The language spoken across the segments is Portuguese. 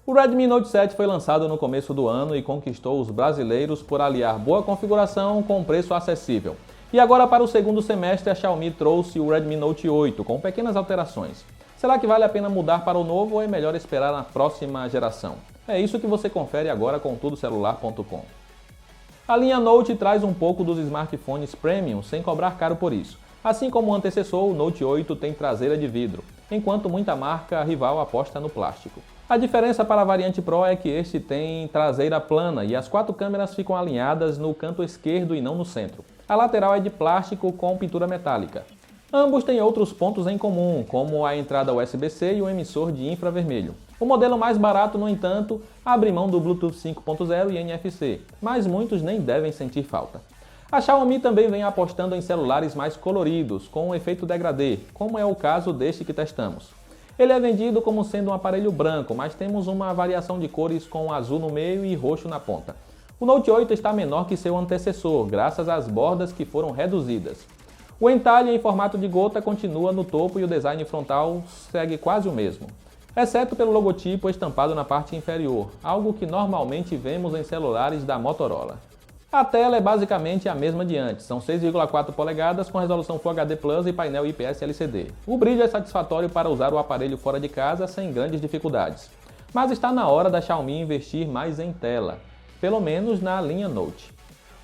O Redmi Note 7 foi lançado no começo do ano e conquistou os brasileiros por aliar boa configuração com preço acessível. E agora para o segundo semestre a Xiaomi trouxe o Redmi Note 8 com pequenas alterações. Será que vale a pena mudar para o novo ou é melhor esperar na próxima geração? É isso que você confere agora com tudocelular.com. A linha Note traz um pouco dos smartphones premium sem cobrar caro por isso. Assim como o antecessor, o Note 8 tem traseira de vidro, enquanto muita marca rival aposta no plástico. A diferença para a variante Pro é que este tem traseira plana e as 4 câmeras ficam alinhadas no canto esquerdo e não no centro. A lateral é de plástico com pintura metálica. Ambos têm outros pontos em comum, como a entrada USB-C e o emissor de infravermelho. O modelo mais barato, no entanto, abre mão do Bluetooth 5.0 e NFC, mas muitos nem devem sentir falta. A Xiaomi também vem apostando em celulares mais coloridos, com um efeito degradê, como é o caso deste que testamos. Ele é vendido como sendo um aparelho branco, mas temos uma variação de cores com azul no meio e roxo na ponta. O Note 8 está menor que seu antecessor, graças às bordas que foram reduzidas. O entalhe em formato de gota continua no topo e o design frontal segue quase o mesmo, exceto pelo logotipo estampado na parte inferior, algo que normalmente vemos em celulares da Motorola. A tela é basicamente a mesma de antes, são 6,4 polegadas com resolução Full HD Plus e painel IPS LCD. O brilho é satisfatório para usar o aparelho fora de casa sem grandes dificuldades. Mas está na hora da Xiaomi investir mais em tela, pelo menos na linha Note.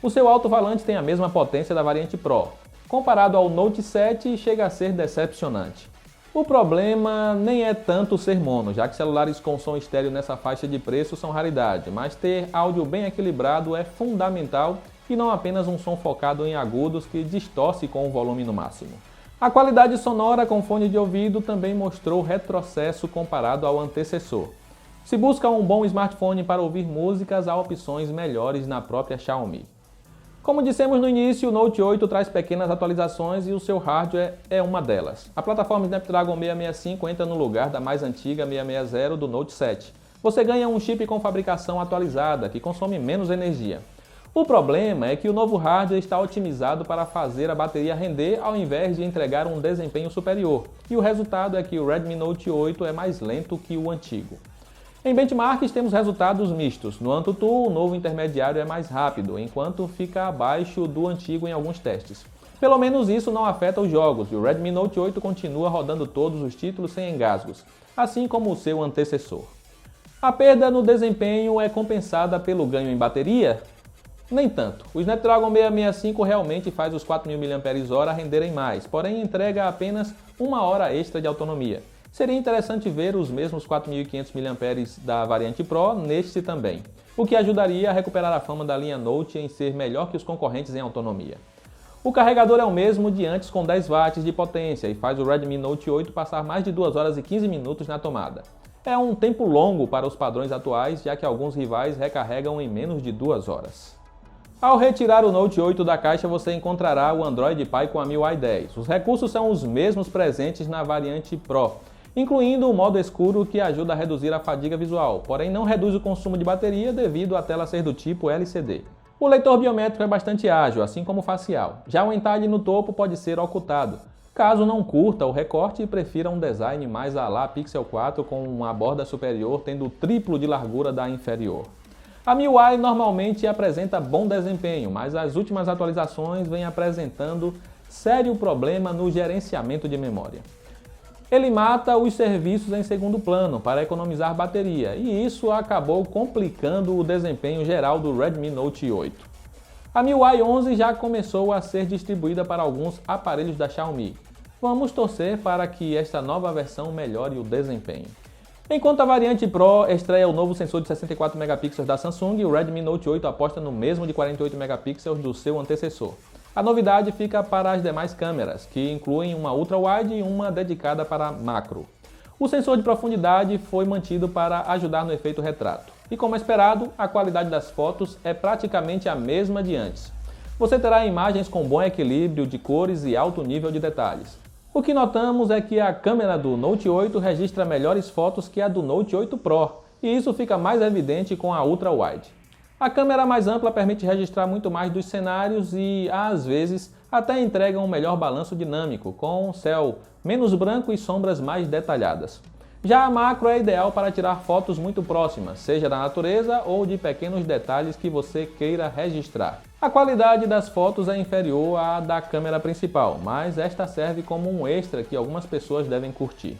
O seu alto-falante tem a mesma potência da variante Pro. Comparado ao Note 7, chega a ser decepcionante. O problema nem é tanto ser mono, já que celulares com som estéreo nessa faixa de preço são raridade, mas ter áudio bem equilibrado é fundamental e não apenas um som focado em agudos que distorce com o volume no máximo. A qualidade sonora com fone de ouvido também mostrou retrocesso comparado ao antecessor. Se busca um bom smartphone para ouvir músicas, há opções melhores na própria Xiaomi. Como dissemos no início, o Note 8 traz pequenas atualizações e o seu hardware é uma delas. A plataforma Snapdragon 665 entra no lugar da mais antiga 660 do Note 7. Você ganha um chip com fabricação atualizada, que consome menos energia. O problema é que o novo hardware está otimizado para fazer a bateria render ao invés de entregar um desempenho superior, e o resultado é que o Redmi Note 8 é mais lento que o antigo. Em benchmarks temos resultados mistos. No AnTuTu, o novo intermediário é mais rápido, enquanto fica abaixo do antigo em alguns testes. Pelo menos isso não afeta os jogos, e o Redmi Note 8 continua rodando todos os títulos sem engasgos, assim como o seu antecessor. A perda no desempenho é compensada pelo ganho em bateria? Nem tanto. O Snapdragon 665 realmente faz os 4.000 mAh renderem mais, porém entrega apenas 1 hora extra de autonomia. Seria interessante ver os mesmos 4.500 mAh da variante Pro neste também, o que ajudaria a recuperar a fama da linha Note em ser melhor que os concorrentes em autonomia. O carregador é o mesmo de antes com 10 watts de potência e faz o Redmi Note 8 passar mais de 2 horas e 15 minutos na tomada. É um tempo longo para os padrões atuais, já que alguns rivais recarregam em menos de 2 horas. Ao retirar o Note 8 da caixa, você encontrará o Android Pie com a MIUI 10. Os recursos são os mesmos presentes na variante Pro, incluindo o modo escuro que ajuda a reduzir a fadiga visual, porém não reduz o consumo de bateria devido à tela ser do tipo LCD. O leitor biométrico é bastante ágil, assim como o facial. Já o entalhe no topo pode ser ocultado, caso não curta o recorte e prefira um design mais à la Pixel 4 com uma borda superior tendo o triplo de largura da inferior. A MIUI normalmente apresenta bom desempenho, mas as últimas atualizações vêm apresentando sério problema no gerenciamento de memória. Ele mata os serviços em segundo plano para economizar bateria, e isso acabou complicando o desempenho geral do Redmi Note 8. A MIUI 11 já começou a ser distribuída para alguns aparelhos da Xiaomi. Vamos torcer para que esta nova versão melhore o desempenho. Enquanto a variante Pro estreia o novo sensor de 64 megapixels da Samsung, o Redmi Note 8 aposta no mesmo de 48 megapixels do seu antecessor. A novidade fica para as demais câmeras, que incluem uma ultra-wide e uma dedicada para macro. O sensor de profundidade foi mantido para ajudar no efeito retrato. E como esperado, a qualidade das fotos é praticamente a mesma de antes. Você terá imagens com bom equilíbrio de cores e alto nível de detalhes. O que notamos é que a câmera do Note 8 registra melhores fotos que a do Note 8 Pro, e isso fica mais evidente com a ultra-wide. A câmera mais ampla permite registrar muito mais dos cenários e, às vezes, até entrega um melhor balanço dinâmico, com um céu menos branco e sombras mais detalhadas. Já a macro é ideal para tirar fotos muito próximas, seja da natureza ou de pequenos detalhes que você queira registrar. A qualidade das fotos é inferior à da câmera principal, mas esta serve como um extra que algumas pessoas devem curtir.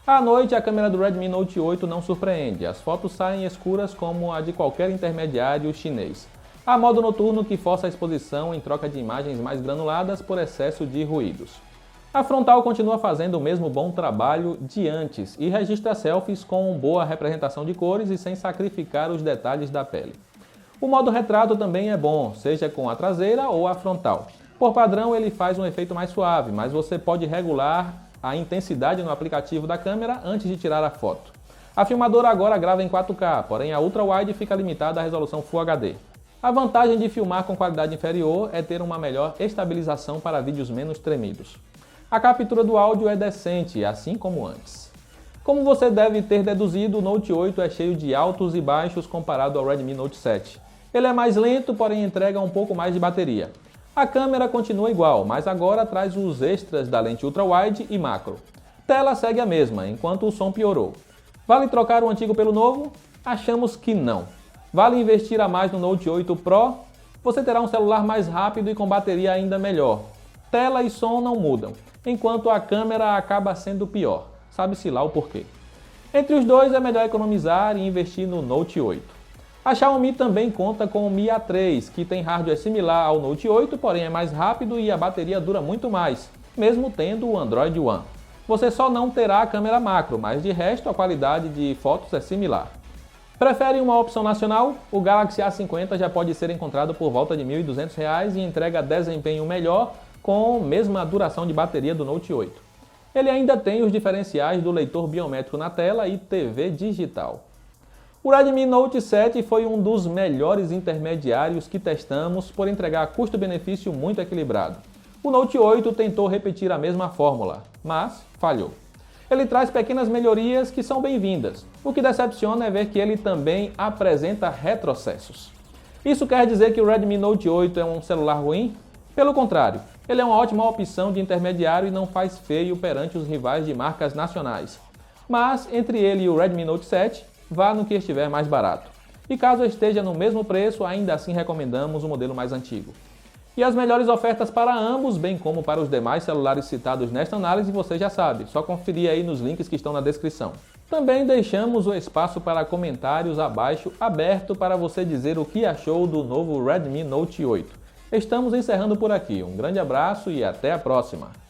À noite, a câmera do Redmi Note 8 não surpreende, as fotos saem escuras como a de qualquer intermediário chinês. Há modo noturno que força a exposição em troca de imagens mais granuladas por excesso de ruídos. A frontal continua fazendo o mesmo bom trabalho de antes e registra selfies com boa representação de cores e sem sacrificar os detalhes da pele. O modo retrato também é bom, seja com a traseira ou a frontal. Por padrão, ele faz um efeito mais suave, mas você pode regular a intensidade no aplicativo da câmera antes de tirar a foto. A filmadora agora grava em 4K, porém a ultra-wide fica limitada à resolução Full HD. A vantagem de filmar com qualidade inferior é ter uma melhor estabilização para vídeos menos tremidos. A captura do áudio é decente, assim como antes. Como você deve ter deduzido, o Note 8 é cheio de altos e baixos comparado ao Redmi Note 7. Ele é mais lento, porém entrega um pouco mais de bateria. A câmera continua igual, mas agora traz os extras da lente ultra-wide e macro. Tela segue a mesma, enquanto o som piorou. Vale trocar o antigo pelo novo? Achamos que não. Vale investir a mais no Note 8 Pro? Você terá um celular mais rápido e com bateria ainda melhor. Tela e som não mudam, enquanto a câmera acaba sendo pior. Sabe-se lá o porquê. Entre os dois é melhor economizar e investir no Note 8. A Xiaomi também conta com o Mi A3, que tem hardware similar ao Note 8, porém é mais rápido e a bateria dura muito mais, mesmo tendo o Android One. Você só não terá a câmera macro, mas de resto a qualidade de fotos é similar. Prefere uma opção nacional? O Galaxy A50 já pode ser encontrado por volta de R$ 1.200 e entrega desempenho melhor com a mesma duração de bateria do Note 8. Ele ainda tem os diferenciais do leitor biométrico na tela e TV digital. O Redmi Note 7 foi um dos melhores intermediários que testamos por entregar custo-benefício muito equilibrado. O Note 8 tentou repetir a mesma fórmula, mas falhou. Ele traz pequenas melhorias que são bem-vindas. O que decepciona é ver que ele também apresenta retrocessos. Isso quer dizer que o Redmi Note 8 é um celular ruim? Pelo contrário, ele é uma ótima opção de intermediário e não faz feio perante os rivais de marcas nacionais. Mas, entre ele e o Redmi Note 7, vá no que estiver mais barato. E caso esteja no mesmo preço, ainda assim recomendamos o modelo mais antigo. E as melhores ofertas para ambos, bem como para os demais celulares citados nesta análise, você já sabe, só conferir aí nos links que estão na descrição. Também deixamos o espaço para comentários abaixo aberto para você dizer o que achou do novo Redmi Note 8. Estamos encerrando por aqui, um grande abraço e até a próxima!